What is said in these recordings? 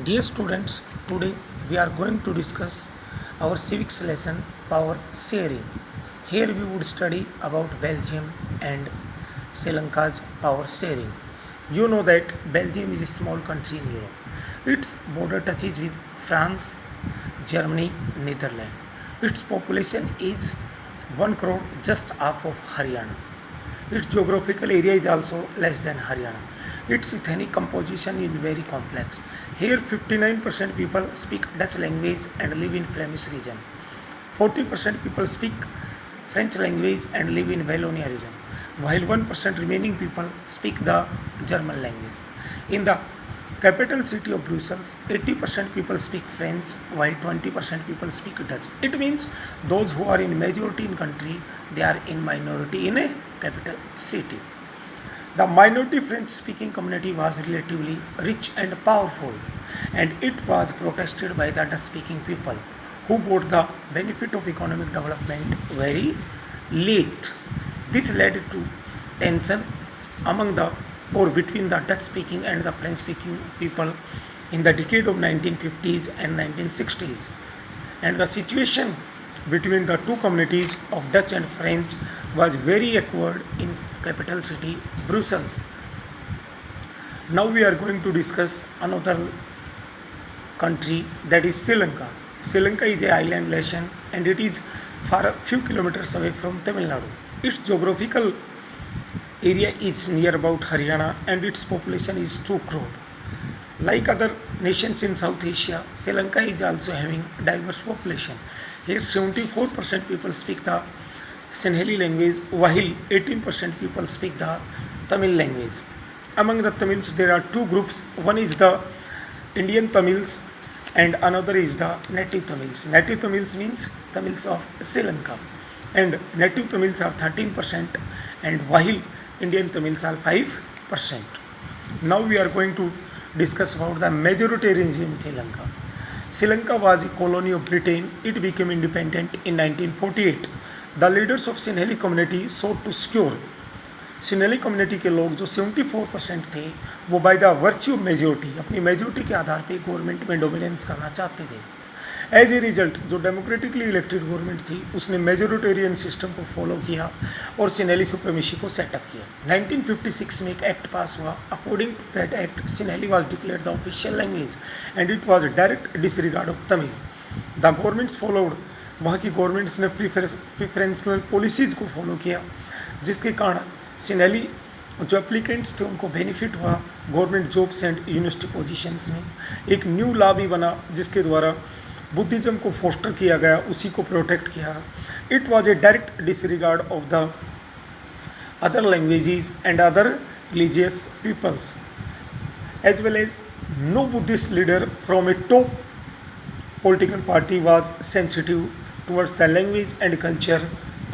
Dear students, today we are going to discuss our civics lesson power sharing. Here we would study about Belgium and Sri Lanka's power sharing. You know that Belgium is a small country in Europe. Its border touches with France, Germany, Netherlands. Its population is 1 crore, just half of Haryana. Its geographical area is also less than Haryana. Its ethnic composition is very complex. Here 59% people speak Dutch language and live in Flemish region. 40% people speak French language and live in Wallonia region, while 1% remaining people speak the German language. In the capital city of Brussels, 80% people speak French while 20% people speak Dutch. It means those who are in majority in country, they are in minority in a capital city. The minority French speaking community was relatively rich and powerful, and it was protested by the Dutch speaking people who got the benefit of economic development very late. This led to tension among the or between the Dutch speaking and the French speaking people in the decade of 1950s and 1960s, and the situation between the two communities of Dutch and French was very awkward in capital city Brussels. Now we are going to discuss another country, that is Sri Lanka. Sri Lanka is an island nation and it is far a few kilometers away from Tamil Nadu. Its geographical area is near about Haryana and its population is 2 crore. Like other nations in South Asia, Sri Lanka is also having diverse population. Here 74% people speak the Sinhalese language while 18% people speak the Tamil language. Among the Tamils there are two groups. One is the Indian Tamils and another is the native Tamils. Native Tamils means Tamils of Sri Lanka, and native Tamils are 13% and while Indian Tamils are 5%. Now we are going to discuss about the majoritarianism in Sri Lanka. Sri Lanka was a colony of Britain. It became independent in 1948. The leaders of Sinhalese community sought to secure Sinhali community के लोग जो 74% थे वो by the virtue majority अपनी majority के आधार पे government में डोमिनेंस करना चाहते थे. एज ए रिजल्ट जो डेमोक्रेटिकली इलेक्टेड गवर्नमेंट थी उसने मेजोरिटेरियन सिस्टम को फॉलो किया और सिनेली सुप्रीमेसी को सेटअप किया. 1956 में एक एक्ट पास हुआ. According to that act Sinhali was declared the official language and it was direct disregard of Tamil. The governments followed वहाँ की गवर्नमेंट्स ने प्रिफरेंशियल पॉलिसीज़ को फॉलो किया जिसके कारण सिनेली जो एप्लीकेंट्स थे उनको बेनिफिट हुआ government jobs and university positions में. एक न्यू लॉ भी बना जिसके द्वारा बुद्धिज़्म को फोस्टर किया गया, उसी को प्रोटेक्ट किया. It was a direct disregard of the other languages and other religious peoples as well as no Buddhist leader from a top political party was sensitive towards the language and culture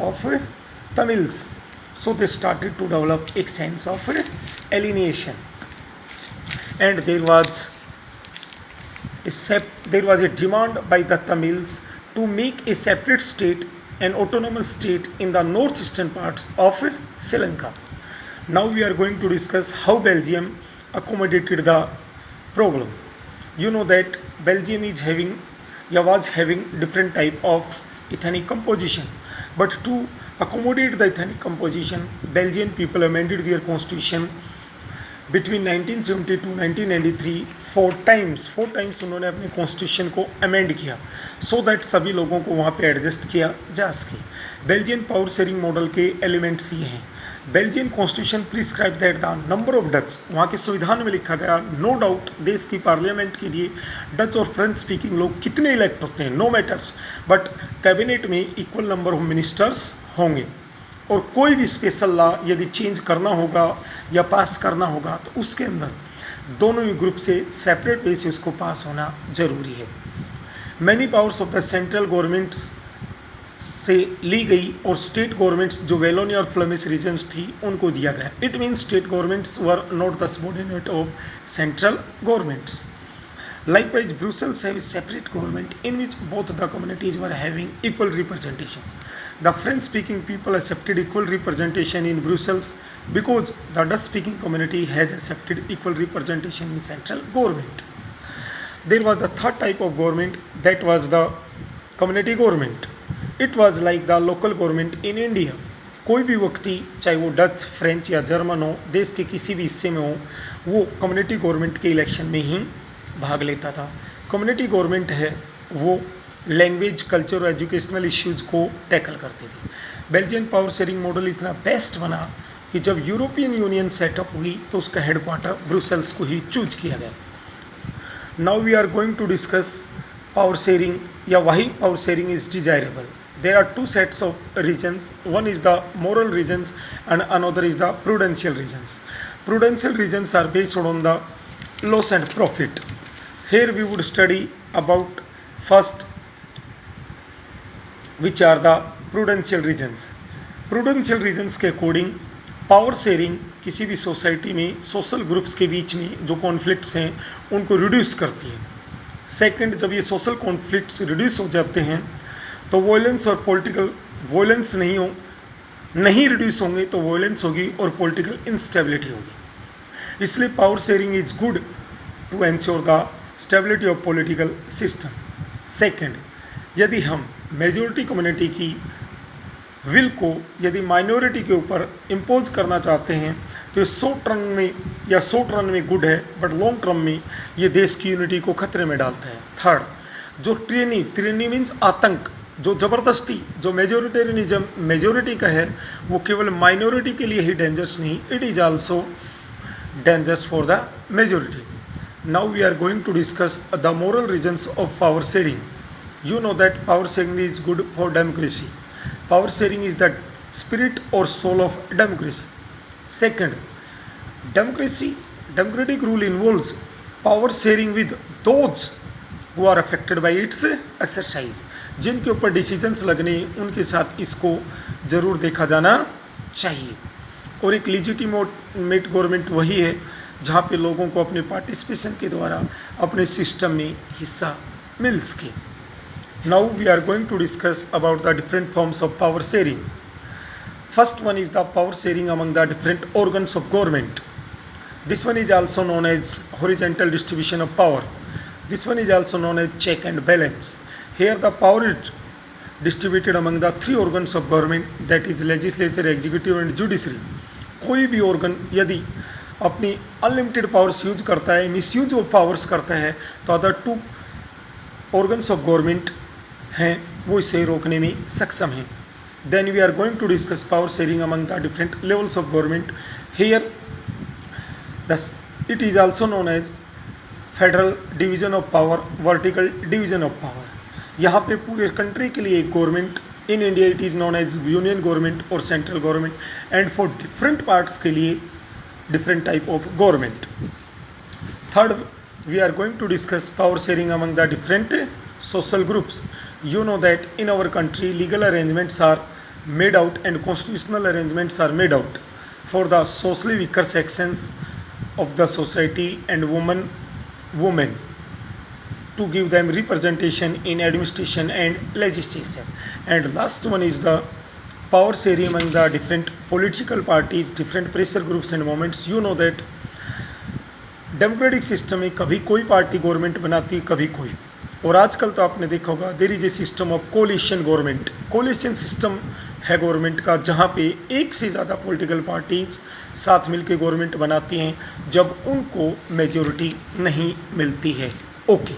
of Tamils. So they started to develop a sense of alienation. And there was a demand by the Tamils to make a separate state, an autonomous state in the northeastern parts of Sri Lanka. Now we are going to discuss how Belgium accommodated the problem. You know that Belgium was having different type of ethnic composition, but to accommodate the ethnic composition, Belgian people amended their constitution between 1970 to 1993 four times उन्होंने अपने constitution को amend किया so that सभी लोगों को वहाँ पे adjust किया जा सके. बेल्जियन पावर शेयरिंग मॉडल के एलिमेंट्स ये हैं. Belgian constitution prescribe that the number of Dutch, वहाँ के संविधान में लिखा गया नो डाउट देश की पार्लियामेंट के लिए डच और फ्रेंच स्पीकिंग लोग कितने इलेक्ट होते हैं नो मैटर्स, बट कैबिनेट में इक्वल नंबर ऑफ मिनिस्टर्स होंगे और कोई भी स्पेशल लॉ यदि चेंज करना होगा या पास करना होगा तो उसके अंदर दोनों ही ग्रुप से सेपरेट वे से उसको पास होना ज़रूरी है. Many powers of the central governments से ली गई और स्टेट गवर्नमेंट्स जो वेलोनिया और फ्लेमिश रीजन्स थी उनको दिया गया. It means state governments were not the subordinate of central governments. Likewise, Brussels have a separate government in which both the communities were having equal representation. The French-speaking people accepted equal representation in Brussels because the Dutch-speaking community has accepted equal representation in central government. There was the third type of government, that was the community government. It was like the local government in India. कोई भी व्यक्ति चाहे वो Dutch, French या German हो, देश के किसी भी हिस्से में हो, वो कम्युनिटी गवर्नमेंट के इलेक्शन में ही भाग लेता था. कम्युनिटी गवर्नमेंट है वो लैंग्वेज, कल्चर और एजुकेशनल इश्यूज़ को टैकल करती थी. बेल्जियन पावर शेयरिंग मॉडल इतना बेस्ट बना कि जब यूरोपियन यूनियन सेटअप हुई तो उसका हेडक्वार्टर ब्रुसेल्स को ही चूज किया गया. Now we are going to discuss power sharing या why power sharing is desirable. There are two sets of regions. One is the moral regions and another is the prudential regions. Prudential regions are based on the loss and profit. Here we would study about first which are the prudential regions. Prudential regions के according power sharing किसी भी society में social groups के बीच में जो conflicts हैं उनको reduce करती है. सेकंड, जब ये सोशल कॉन्फ्लिक्ट्स रिड्यूस हो जाते हैं तो वॉयलेंस और पॉलिटिकल वॉयलेंस नहीं रिड्यूस होंगे तो वॉयलेंस होगी और पॉलिटिकल इंस्टेबिलिटी होगी. इसलिए power sharing is good to ensure the stability of political system. Second, यदि हम मेजॉरिटी कम्युनिटी की विल को यदि माइनॉरिटी के ऊपर इम्पोज करना चाहते हैं तो ये शॉर्ट रन में गुड है, बट लॉन्ग टर्म में ये देश की यूनिटी को खतरे में डालता है. थर्ड, जो ट्रेनी मीन्स आतंक, जो ज़बरदस्ती, जो मेजोरिटेरियनिज्म मेजोरिटी का है वो केवल माइनॉरिटी के लिए ही डेंजरस नहीं, it is also dangerous for the majority. Now we are going to discuss the moral reasons of power sharing. You know that power sharing is good for democracy. Power sharing is the spirit or soul of democracy. Second, democratic rule involves power sharing with those who are affected by its exercise. जिनके ऊपर decisions लगने उनके साथ इसको ज़रूर देखा जाना चाहिए. और एक लीजिटिमेट गवर्नमेंट वही है जहाँ पे लोगों को अपने पार्टिसिपेशन के द्वारा अपने सिस्टम में हिस्सा मिल सके. Now we are going to discuss about the different forms of power sharing. First one is the power sharing among the different organs of government. This one is also known as horizontal distribution of power. This one is also known as check and balance. Here the power is distributed among the three organs of government, that is legislature, executive and judiciary. कोई भी organ यदि अपनी unlimited powers use करता है, misuse of powers करता है तो other two organs of government हैं वो इसे रोकने में सक्षम हैं. Then we are going to discuss power sharing among the different levels of government. Here it is also known as federal division of power, vertical division of power. यहाँ पे पूरे कंट्री के लिए एक government, in India it is known as union government और central government, and for different parts के लिए different type of government. Third, we are going to discuss power sharing among the different social groups. You know that in our country legal arrangements are made out and constitutional arrangements are made out for the socially weaker sections of the society and women to give them representation in administration and legislature. And last one is the power sharing among the different political parties, different pressure groups and movements. You know that democratic system में कभी कोई party government बनाती, कभी कोई. और आजकल तो आपने देखा होगा there is a system of coalition government. Coalition system है गवर्नमेंट का जहाँ पे एक से ज़्यादा पॉलिटिकल पार्टीज साथ मिलकर गवर्नमेंट बनाती हैं जब उनको मेजॉरिटी नहीं मिलती है. ओके.